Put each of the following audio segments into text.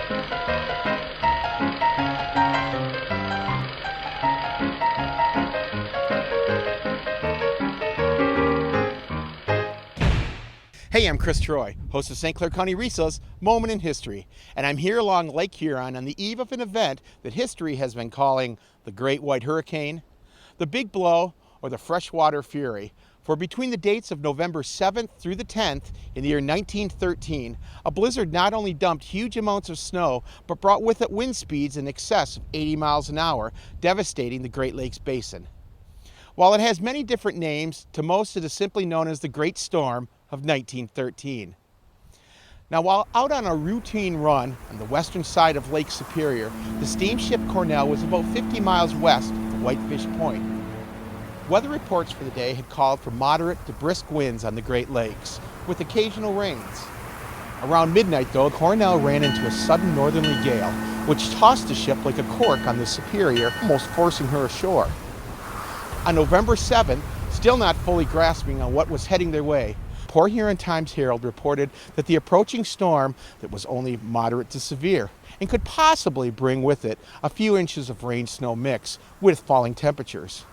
Hey, I'm Chris Troy, host of St. Clair County RISA's Moment in History, and I'm here along Lake Huron on the eve of an event that history has been calling the Great White Hurricane, the Big Blow, or the Freshwater Fury. For between the dates of November 7th through the 10th in the year 1913, a blizzard not only dumped huge amounts of snow, but brought with it wind speeds in excess of 80 miles an hour, devastating the Great Lakes Basin. While it has many different names, to most it is simply known as the Great Storm of 1913. Now, while out on a routine run on the western side of Lake Superior, the steamship Cornell was about 50 miles west of Whitefish Point. Weather reports for the day had called for moderate to brisk winds on the Great Lakes, with occasional rains. Around midnight, though, Cornell ran into a sudden northerly gale, which tossed the ship like a cork on the Superior, almost forcing her ashore. On November 7th, still not fully grasping on what was heading their way, Port Huron Times-Herald reported that the approaching storm that was only moderate to severe and could possibly bring with it a few inches of rain-snow mix with falling temperatures.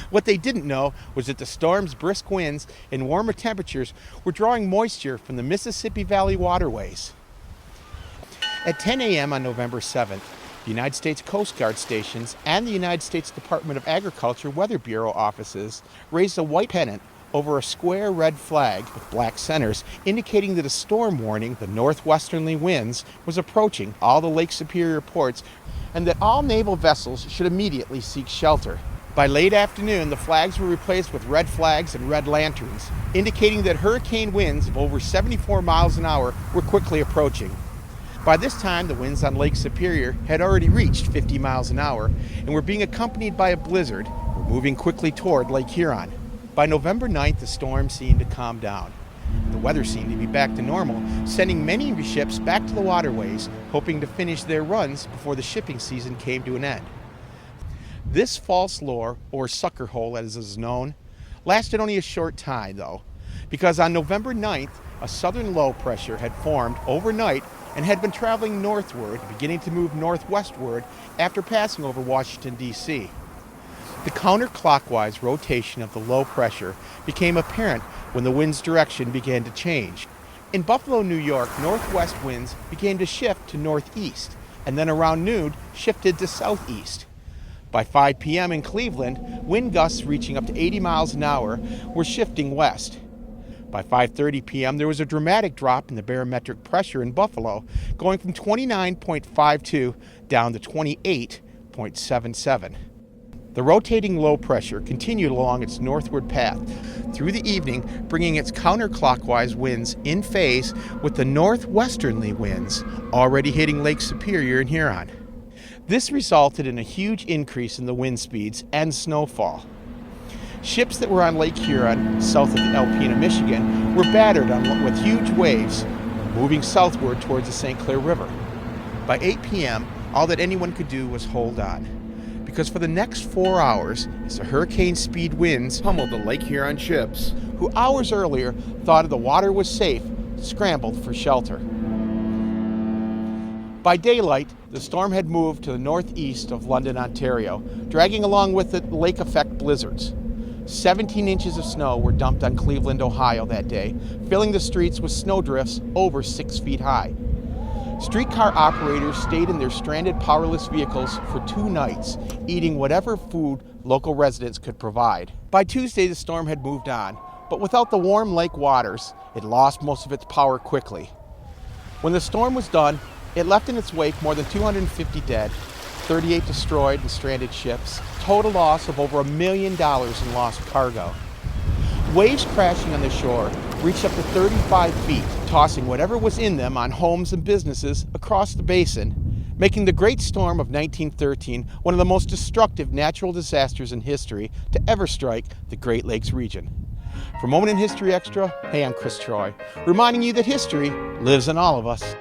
What they didn't know was that the storm's brisk winds and warmer temperatures were drawing moisture from the Mississippi Valley waterways. At 10 a.m. on November 7th, the United States Coast Guard stations and the United States Department of Agriculture Weather Bureau offices raised a white pennant over a square red flag with black centers, indicating that a storm warning, the northwesterly winds, was approaching all the Lake Superior ports and that all naval vessels should immediately seek shelter. By late afternoon, the flags were replaced with red flags and red lanterns, indicating that hurricane winds of over 74 miles an hour were quickly approaching. By this time, the winds on Lake Superior had already reached 50 miles an hour and were being accompanied by a blizzard, moving quickly toward Lake Huron. By November 9th, the storm seemed to calm down. The weather seemed to be back to normal, sending many ships back to the waterways, hoping to finish their runs before the shipping season came to an end. This false lure, or sucker hole as it is known, lasted only a short time, though, because on November 9th, a southern low pressure had formed overnight and had been traveling northward, beginning to move northwestward after passing over Washington, D.C. The counterclockwise rotation of the low pressure became apparent when the wind's direction began to change. In Buffalo, New York, northwest winds began to shift to northeast, and then around noon shifted to southeast. By 5 p.m. in Cleveland, wind gusts reaching up to 80 miles an hour were shifting west. By 5:30 p.m., there was a dramatic drop in the barometric pressure in Buffalo, going from 29.52 down to 28.77. The rotating low pressure continued along its northward path through the evening, bringing its counterclockwise winds in phase with the northwesterly winds already hitting Lake Superior and Huron. This resulted in a huge increase in the wind speeds and snowfall. Ships that were on Lake Huron, south of Alpena, Michigan, were battered with huge waves moving southward towards the St. Clair River. By 8 p.m., all that anyone could do was hold on, because for the next 4 hours, as the hurricane-speed winds pummeled the Lake Huron ships, who hours earlier thought the water was safe, scrambled for shelter. By daylight, the storm had moved to the northeast of London, Ontario, dragging along with it lake-effect blizzards. 17 inches of snow were dumped on Cleveland, Ohio that day, filling the streets with snowdrifts over 6 feet high. Streetcar operators stayed in their stranded powerless vehicles for 2 nights, eating whatever food local residents could provide. By Tuesday, the storm had moved on, but without the warm lake waters, it lost most of its power quickly. When the storm was done, it left in its wake more than 250 dead, 38 destroyed and stranded ships, total loss of over $1 million in lost cargo. Waves crashing on the shore reached up to 35 feet, tossing whatever was in them on homes and businesses across the basin, making the Great Storm of 1913 one of the most destructive natural disasters in history to ever strike the Great Lakes region. For Moment in History Extra, hey, I'm Chris Troy, reminding you that history lives in all of us.